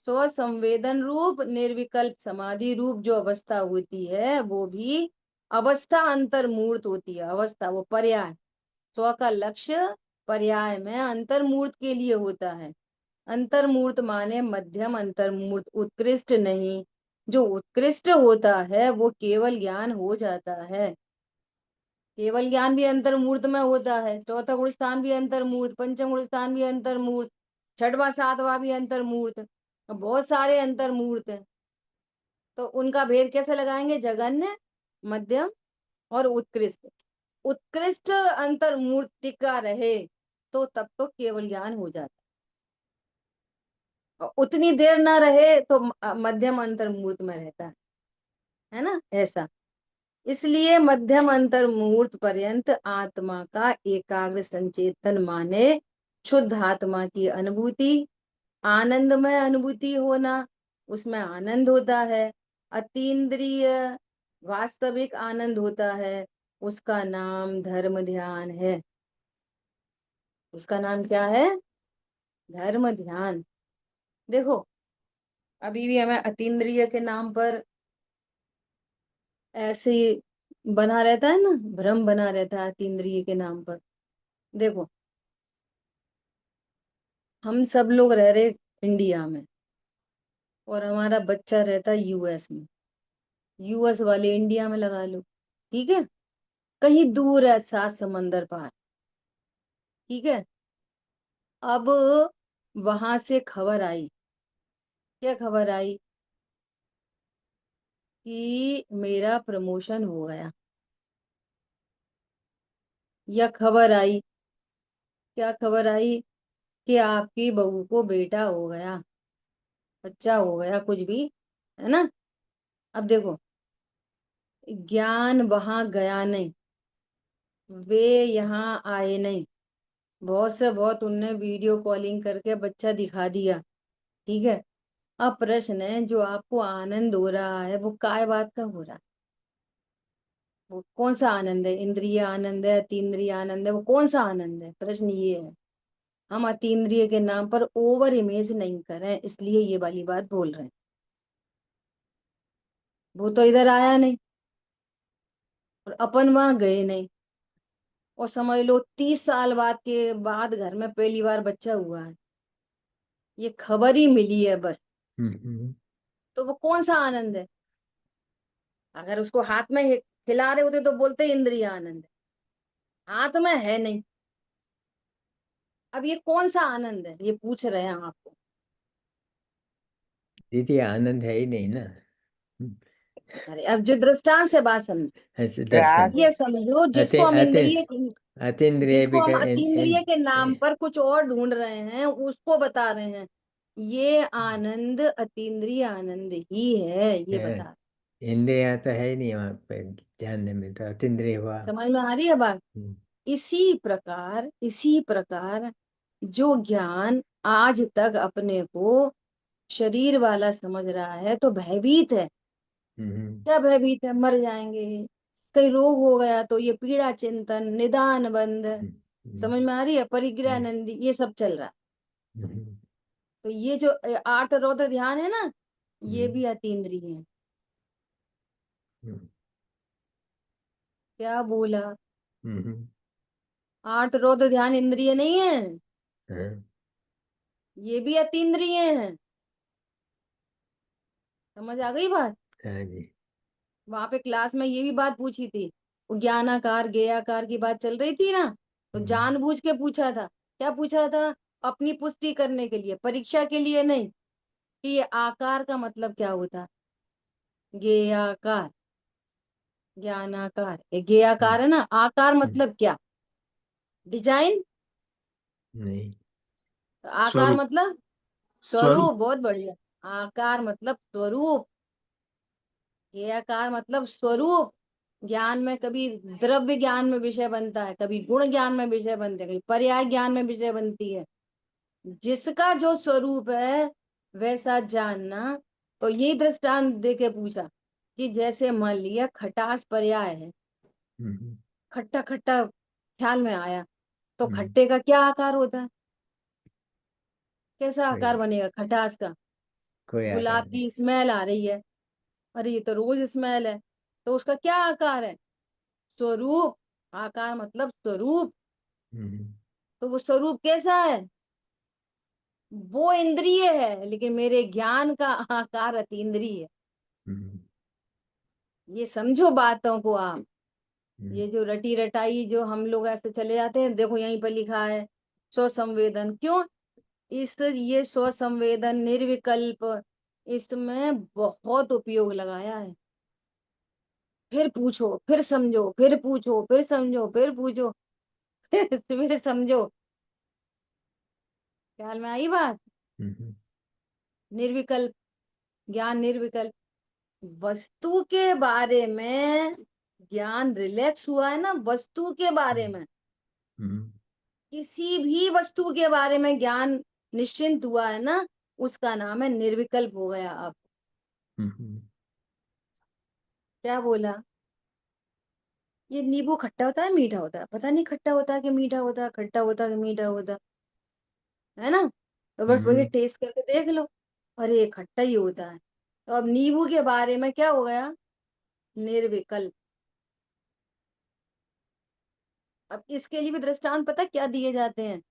स्व संवेदन रूप निर्विकल्प समाधि रूप जो अवस्था होती है, वो भी अवस्था अंतर्मूर्त होती है। अवस्था वो पर्याय, स्व का लक्ष्य पर्याय में अंतर्मूर्त के लिए होता है। अंतर्मूर्त माने मध्यम, अंतर्मूर्त उत्कृष्ट नहीं। जो उत्कृष्ट होता है वो केवल ज्ञान हो जाता है। केवल ज्ञान भी अंतर्मूर्त में होता है। चौथा गुण स्थान भी अंतर्मूर्त, पंचम गुण स्थान भी अंतर्मूर्त, छठवां सातवां भी अंतर्मूर्त, बहुत सारे अंतर्मूर्त हैं। तो उनका भेद कैसे लगाएंगे, जगन्य, मध्यम और उत्कृष्ट। उत्कृष्ट अंतर्मूर्तिका रहे तो तब तो केवल ज्ञान हो जाता है, और उतनी देर ना रहे तो मध्यम अंतर्मूर्त में रहता है ना, ऐसा। इसलिए मध्यम अंतर मुहूर्त पर्यंत आत्मा का एकाग्र संचेतन माने शुद्ध आत्मा की अनुभूति, आनंदमय अनुभूति होना, उसमें आनंद होता है, अतीन्द्रिय वास्तविक आनंद होता है। उसका नाम धर्म ध्यान है। उसका नाम क्या है, धर्म ध्यान। देखो अभी भी हमें अतीन्द्रिय के नाम पर ऐसे ही बना रहता है ना, भ्रम बना रहता है अतीन्द्रिय के नाम पर। देखो, हम सब लोग रह रहे इंडिया में और हमारा बच्चा रहता है यूएस में, यूएस वाले इंडिया में लगा लो, ठीक है, कहीं दूर है, 7 समंदर पार, ठीक है। अब वहां से खबर आई, क्या खबर आई? कि मेरा प्रमोशन हो गया, या खबर आई, क्या खबर आई? कि आपकी बहू को बेटा हो गया, बच्चा हो गया, कुछ भी, है ना। अब देखो, ज्ञान वहां गया नहीं, वे यहाँ आए नहीं, बहुत से बहुत उनने वीडियो कॉलिंग करके बच्चा दिखा दिया, ठीक है। अब प्रश्न है, जो आपको आनंद हो रहा है वो काय बात का हो रहा है? वो कौन सा आनंद है? इंद्रिय आनंद है, अतीन्द्रिय आनंद है? वो कौन सा आनंद है? प्रश्न ये है। हम अतीन्द्रिय के नाम पर ओवर इमेज नहीं करें, इसलिए ये वाली बात बोल रहे हैं। वो तो इधर आया नहीं और अपन वहां गए नहीं, और समझ लो 30 साल बाद के बाद घर में पहली बार बच्चा हुआ है, ये खबर ही मिली है बस। हम्म, तो वो कौन सा आनंद है? अगर उसको हाथ में खिला रहे होते तो बोलते इंद्रिय आनंद है, हाथ में है नहीं। अब ये कौन सा आनंद है, ये पूछ रहे हैं आपको। दीदी आनंद है ही नहीं ना। अरे अब जो दृष्टांत से बात समझो, अच्छा, दर्शन। ये समझो, अति जिसको हम अति इंद्रिय, अतीन्द्रिय जिसको भी हम कर, अतीन्द्रिय के नाम पर कुछ और ढूंढ रहे हैं, उसको बता रहे हैं। ये आनंद अतीन्द्रिय आनंद ही है, ये बता। इंद्रिया तो है ही नहीं वहां पे, जानने में तो अतीन्द्रिय हुआ। समझ में आ रही है बात? हम्म, इसी प्रकार जो ज्ञान आज तक अपने को शरीर वाला समझ रहा है, तो भयभीत है। हम्म, क्या भयभीत है? मर जाएंगे, कहीं रोग हो गया तो ये पीड़ा चिंतन, निदान बंद। हम्म, समझ में आ रही है? परिग्रह हम्म, नंदी, ये सब चल रहा है। हम्म, तो ये जो आर्त रौद्र ध्यान है ना, ये हम्म, भी अतीन्द्रिय है। हम्म, क्या बोला? हम्म, आर्त रौद्र ध्यान इंद्रिय नहीं है, हाँ, ये भी अतीन्द्रिय है। समझ आ गई बात? हाँ जी। वहां पे क्लास में ये भी बात पूछी थी, वो ज्ञानाकार ज्ञेयाकार की बात चल रही थी ना, तो हम्म, जानबूझ के पूछा था। क्या पूछा था? अपनी पुष्टि करने के लिए, परीक्षा के लिए नहीं, कि ये आकार का मतलब क्या होता। ज्ञेयाकार, ज्ञानाकार, ये हम्म, ज्ञेयाकार है ना, आकार हम्म, मतलब क्या? डिजाइन। नहीं। तो आकार स्वरूप। मतलब स्वरूप। स्वरूप, बहुत बढ़िया। आकार मतलब स्वरूप, ये आकार मतलब स्वरूप। ज्ञान में कभी द्रव्य ज्ञान में विषय बनता है, कभी गुण ज्ञान में विषय बनते हैं, कभी पर्याय ज्ञान में विषय बनती है। जिसका जो स्वरूप है वैसा जानना। तो ये दृष्टांत दे के पूछा कि जैसे मान लिया खटास पर्याय है, हम्म, खट्टा खट्टा ख्याल में आया, तो हम्म, खट्टे का क्या आकार होता है? कैसा कोई आकार बनेगा खटास का? कोई आकार गुलाब नहीं। की स्मेल आ रही है, अरे ये तो रोज स्मेल है, तो उसका क्या आकार है? स्वरूप। आकार मतलब स्वरूप। हम्म, तो वो स्वरूप कैसा है? वो इंद्रिय है, लेकिन मेरे ज्ञान का आकार अतीन्द्रिय है। हम्म, ये समझो बातों को आप। हम्म, ये जो रटी रटाई जो हम लोग ऐसे चले जाते हैं, देखो यहीं पर लिखा है स्वसंवेदन, क्यों? इस ये स्वसंवेदन निर्विकल्प, इसमें बहुत उपयोग लगाया है। फिर पूछो, फिर समझो, फिर पूछो, फिर समझो, फिर पूछो, फिर समझो। ख्याल में आई बात? हम्म, निर्विकल्प, ज्ञान निर्विकल्प, वस्तु के बारे में ज्ञान रिलैक्स हुआ है ना, वस्तु के बारे में, हम्म, किसी भी वस्तु के बारे में ज्ञान निश्चिंत हुआ है ना, उसका नाम है निर्विकल्प हो गया। अब हम्म, क्या बोला? ये नींबू खट्टा होता है मीठा होता है? पता नहीं खट्टा होता है कि मीठा होता है, खट्टा होता है कि मीठा होता है ना। तो बस वही हम्म, टेस्ट करके देख लो, अरे ये खट्टा ही होता है। तो अब नींबू के बारे में क्या हो गया? निर्विकल्प। अब इसके लिए भी दृष्टांत पता क्या दिए जाते हैं?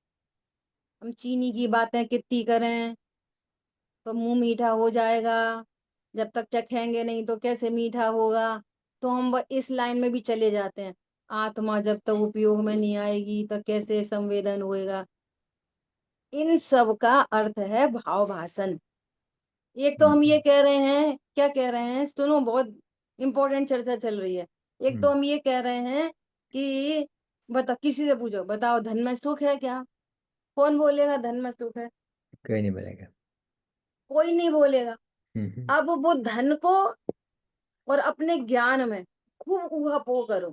हम चीनी की बातें कितनी करें तो मुंह मीठा हो जाएगा, जब तक चखेंगे नहीं तो कैसे मीठा होगा। तो हम इस लाइन में भी चले जाते हैं, आत्मा जब तक उपयोग में नहीं आएगी तो कैसे संवेदन होएगा। इन सब का अर्थ है भाव भाषण। एक तो हम ये कह रहे हैं, क्या कह रहे हैं, सुनो बहुत इंपॉर्टेंट चर्चा चल रही है। एक तो हम ये कह रहे हैं कि बताओ, किसी से पूछो, बताओ धन में सुख है क्या? कौन बोलेगा धन में सुख है? कोई नहीं बोलेगा। कोई नहीं बोलेगा। हम्म, अब वो धन को और अपने ज्ञान में खूब ऊहापोह करो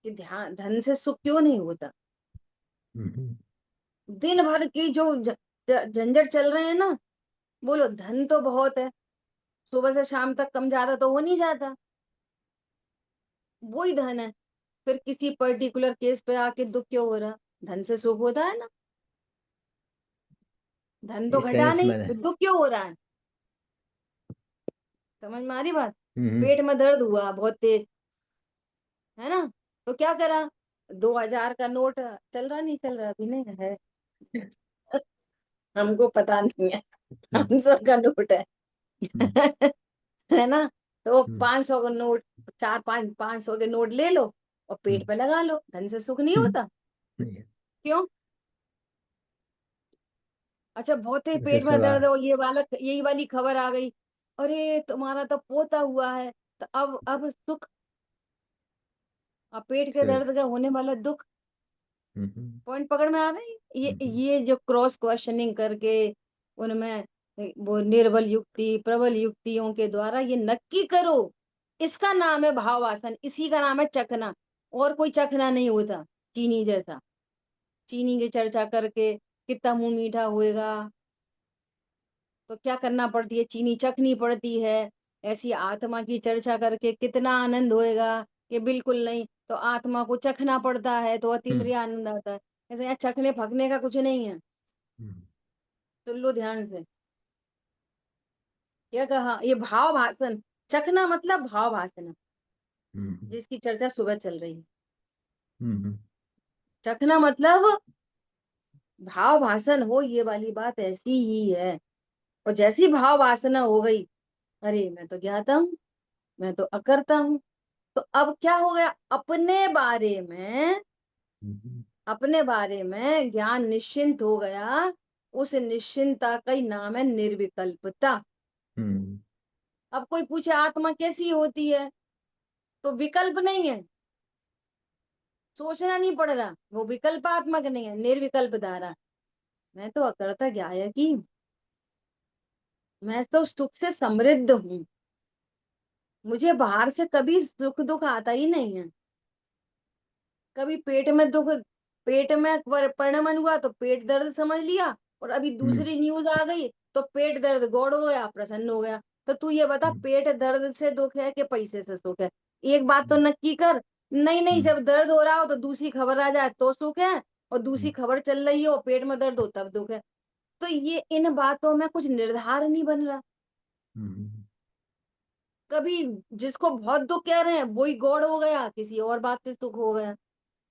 कि ध्यान धन से सुख क्यों नहीं होता। हम्म, दिन भर की जो झंझट चल रहे हैं ना, बोलो धन तो बहुत है, सुबह से शाम तक कम ज्यादा तो हो नहीं जाता, वही धन है। फिर किसी पर्टिकुलर केस पे आके दुख क्यों हो रहा? धन से सुख होता है ना, धन तो इस घटा तरह से नहीं, माना। फिर दुख क्यों हो रहा है? समझ में आ रही बात? हम्म, पेट में दर्द हुआ बहुत तेज, है ना, तो क्या करा? 2000 का नोट चल रहा, नहीं चल रहा, अभी नहीं है, हमको पता नहीं है, हम्म, 500 का नोट है। हम्म, है ना, तो हम्म, 500 का नोट, चार पांच 500 के नोट ले लो और पेट हम्म, पे लगा लो, धन से सुख नहीं हम्म, होता? नहीं, क्यों? अच्छा, बहुत ही उसका पेट में दर्द स्वभाव। हो, ये वाला यही वाली खबर आ गई, अरे तुम्हारा तो पोता हुआ है, तो अब सुख, अब पेट के सुख। दर्द का होने वाला दुख। हम्म, पॉइंट पकड़ में आ रहा है? ये हम्म, ये जो क्रॉस क्वेश्चनिंग करके उनमें वो निर्बल युक्ति प्रबल युक्तियों के द्वारा ये नक्की करो, इसका नाम है भावासन, इसी का नाम है चखना। और कोई चखना नहीं होता चीनी जैसा। चीनी की चर्चा करके कितना मुंह मीठा होएगा, तो क्या करना पड़ती है, चीनी चखनी पड़ती है। ऐसी आत्मा की चर्चा करके कितना आनंद होएगा कि बिल्कुल नहीं, तो आत्मा को चखना पड़ता है तो हम्म, अतीन्द्रिय आनंद आता है। ऐसे यहाँ चखने फकने का कुछ नहीं है। हम्म, सुन लो ध्यान से, क्या कहा, ये भाव भाषण, चखना मतलब भाव भाषण, हम्म, जिसकी चर्चा सुबह चल रही है। हम्म, चखना मतलब भाव भाषण हो, ये वाली बात ऐसी ही है। और जैसी भाव वासना हो गई, अरे मैं तो ज्ञाता हूँ, मैं तो अकर्ता हूँ, तो अब क्या हो गया, हम्म, अपने बारे में ज्ञान निश्चिंत हो गया। उस निश्चिंतता का ही नाम है निर्विकल्पता। हम्म, अब कोई पूछे आत्मा कैसी होती है, तो विकल्प नहीं है, सोचना नहीं पड़ रहा, वो विकल्पात्मक नहीं है, निर्विकल्प धारा। मैं तो अकर्ता ज्ञाया की, मैं तो सुख से समृद्ध हूँ, मुझे बाहर से कभी सुख दुख आता ही नहीं है। कभी पेट में दुख, पेट में परिणमन हुआ तो पेट दर्द समझ लिया, और अभी हम्म, दूसरी न्यूज आ गई तो पेट दर्द गौड़ हो गया, प्रसन्न हो गया। तो तू ये बता, हम्म, पेट दर्द से दुख है कि पैसे से सुख है? एक बात तो नक्की कर, नहीं नहीं, हम्म, जब दर्द हो रहा हो तो दूसरी खबर आ जाए तो सुख है, और दूसरी हम्म, खबर चल रही हो पेट में दर्द हो तब दुख है। तो ये इन बातों में कुछ निर्धार नहीं बन रहा। हम्म, कभी जिसको बहुत दुख कह रहे हैं वही गौड़ हो गया, किसी और बात से सुख हो गया।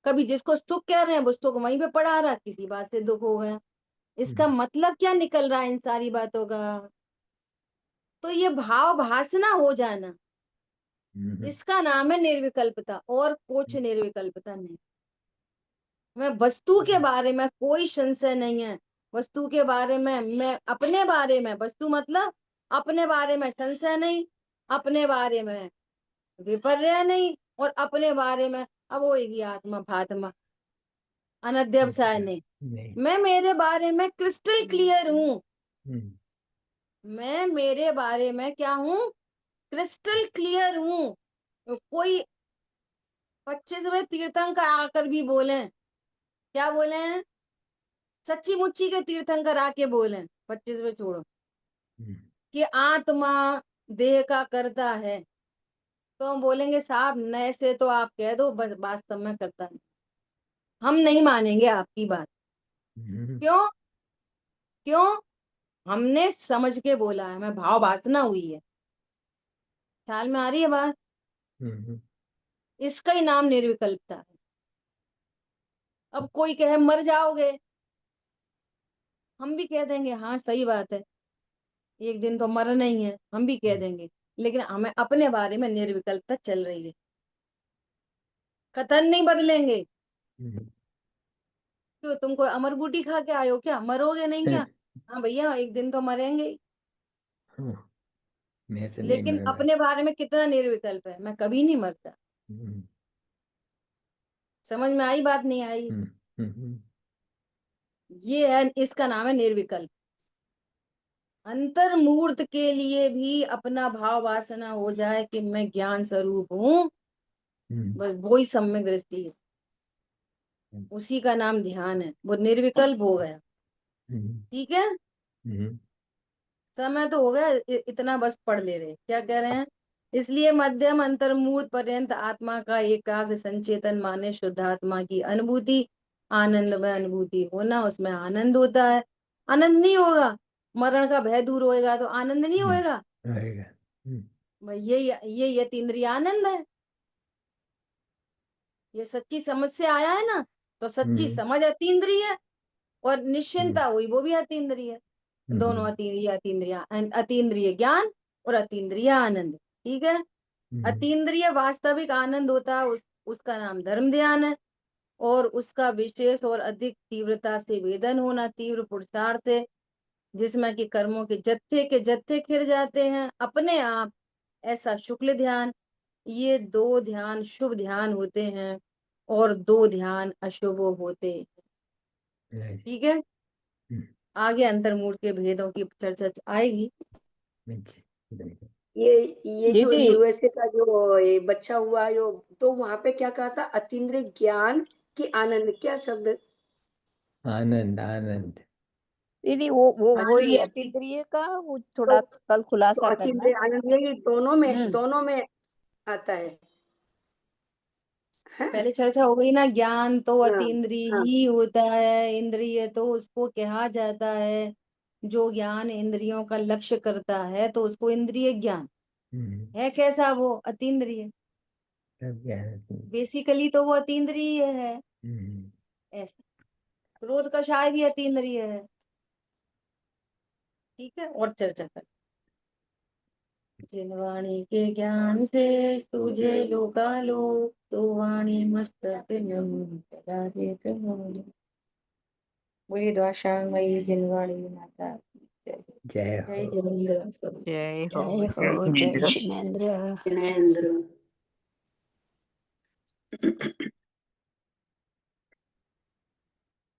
कभी जिसको सुख कह रहे हैं वो सुख वहीं पे पड़ा रहा, किसी बात से दुख हो गया। इसका मतलब क्या निकल रहा है इन सारी बातों का? तो ये भाव भासना हो जाना, हम्म, इसका नाम है निर्विकल्पता, और कुछ निर्विकल्पता नहीं। मैं वस्तु के बारे में कोई संशय नहीं है, वस्तु के बारे में, मैं अपने बारे में, वस्तु मतलब अपने बारे में संशय नहीं, अपने बारे में विपर्य नहीं, और अपने बारे में अब होएगी आत्मा फात्मा अनध्यवसाय नहीं। नहीं। मैं मेरे बारे में क्रिस्टल क्लियर हूँ, हम्म, मैं मेरे बारे में क्या हूँ, क्रिस्टल क्लियर हूँ। कोई 25वें तीर्थंकर आकर भी बोले, क्या बोले हैं, सच्ची मुच्ची के तीर्थंकर आके बोले, 25वें छोड़ो, हम्म, कि आत्मा देह का करता है, तो हम बोलेंगे साहब नए से तो आप कह दो, बस वास्तव में करता है। हम नहीं मानेंगे आपकी बात। हम्म, क्यों? क्यों? हमने समझ के बोला है, हमें भाव वासना हुई है। ख्याल में आ रही है बात? हम्म, इसका ही नाम निर्विकल्पता है। अब कोई कहे मर जाओगे, हम भी कह देंगे हाँ सही बात है, एक दिन तो मरना ही है, हम भी कह देंगे। लेकिन हमें अपने बारे में निर्विकल्पता चल रही है, कथन नहीं बदलेंगे। हम्म, क्यों, तुम कोई अमर बूटी खा के आए हो क्या? मरोगे नहीं क्या? हाँ भैया, एक दिन तो मरेंगे ही। हाँ, मैं से नहीं लेकिन मरूंगा। अपने बारे में कितना निर्विकल्प है, मैं कभी नहीं मरता। हम्म, समझ में आई बात, नहीं आई? हम्म, हम्म, ये है, इसका नाम है निर्विकल्प। अंतर्मूर्त के लिए भी अपना भाव वासना हो जाए कि मैं ज्ञान स्वरूप हूँ, हम्म, बस वो ही सम्यक दृष्टि है, उसी का नाम ध्यान है, वो निर्विकल्प हो गया। हम्म, ठीक है, हम्म, समय तो हो गया, इतना बस पढ़ ले रहे, क्या कह रहे हैं? इसलिए मध्यम अंतर्मूर्त पर्यंत आत्मा का एकाग्र संचेतन माने शुद्ध आत्मा की अनुभूति, आनंदमय अनुभूति होना, उसमें आनंद होता है। आनंद नहीं होगा, मरण का भय दूर होएगा तो आनंद नहीं हम्म, होएगा। आएगा। भाई ये अतीन्द्रिय आनंद है। ये सच्ची समझ से आया है ना, तो सच्ची हम्म, समझ अतीन्द्रिय है, और हम्म, निश्चिंता हुई वो भी अतीन्द्रिय है। दोनों हम्म, अतीन्द्रिय अतीन्द्रिय अतीन्द्रिय ज्ञान और अतीन्द्रिय आनंद। ठीक है, हम्म, अतीन्द्रिय वास्तविक आनंद होता है, उसका नाम धर्म ध्यान है, और उसका विशेष और अधिक तीव्रता से वेदन होना, तीव्र पुरुषार्थ से, जिसमें कि कर्मों के जत्थे खिर जाते हैं अपने आप, ऐसा शुक्ल ध्यान। ये दो ध्यान शुभ ध्यान होते हैं, और दो ध्यान अशुभ होते हैं। अच्छा, ठीक है, हम्म, आगे अंतर्मूर्त के भेदों की चर्चा आएगी। अच्छा, बिल्कुल। ये जो दीदी, यूएसए का जो ये बच्चा हुआ यो, तो वहां पे क्या कहा था? अतीन्द्रिय ज्ञान की आनंद, क्या शब्द? आनंद, आनंद। दीदी वो वही आनंद। अतीन्द्रिय का, वो थोड़ा तो कल खुलासा करना। अतीन्द्रिय आनंद ये दोनों में आता है। हैं? पहले चर्चा हो गई ना, ज्ञान तो हाँ अतीन्द्रिय हाँ ही होता है, इंद्रिय तो उसको कहा जाता है जो ज्ञान इंद्रियों का लक्ष्य करता है, तो उसको इंद्रिय ज्ञान हम्म, है। कैसा? वो अतीन्द्रिय, सब ज्ञान। बेसिकली तो वो अतीन्द्रिय है। हम्म, ऐसा, क्रोध कषाय भी अतीन्द्रिय है। ठीक है, और चर्चा कर। जिन वाणी के ज्ञान से तुझे लोकालोक, तो वाणी मस्तक नमन सदा देत हो। बोलिए द्वाशांगमयी जिनवाणी माता की जय। जय जय हो। जिनेन्द्र। जय हो। जय हो, जय जिनेन्द्र। जिनेन्द्र। जिनेन्द्र।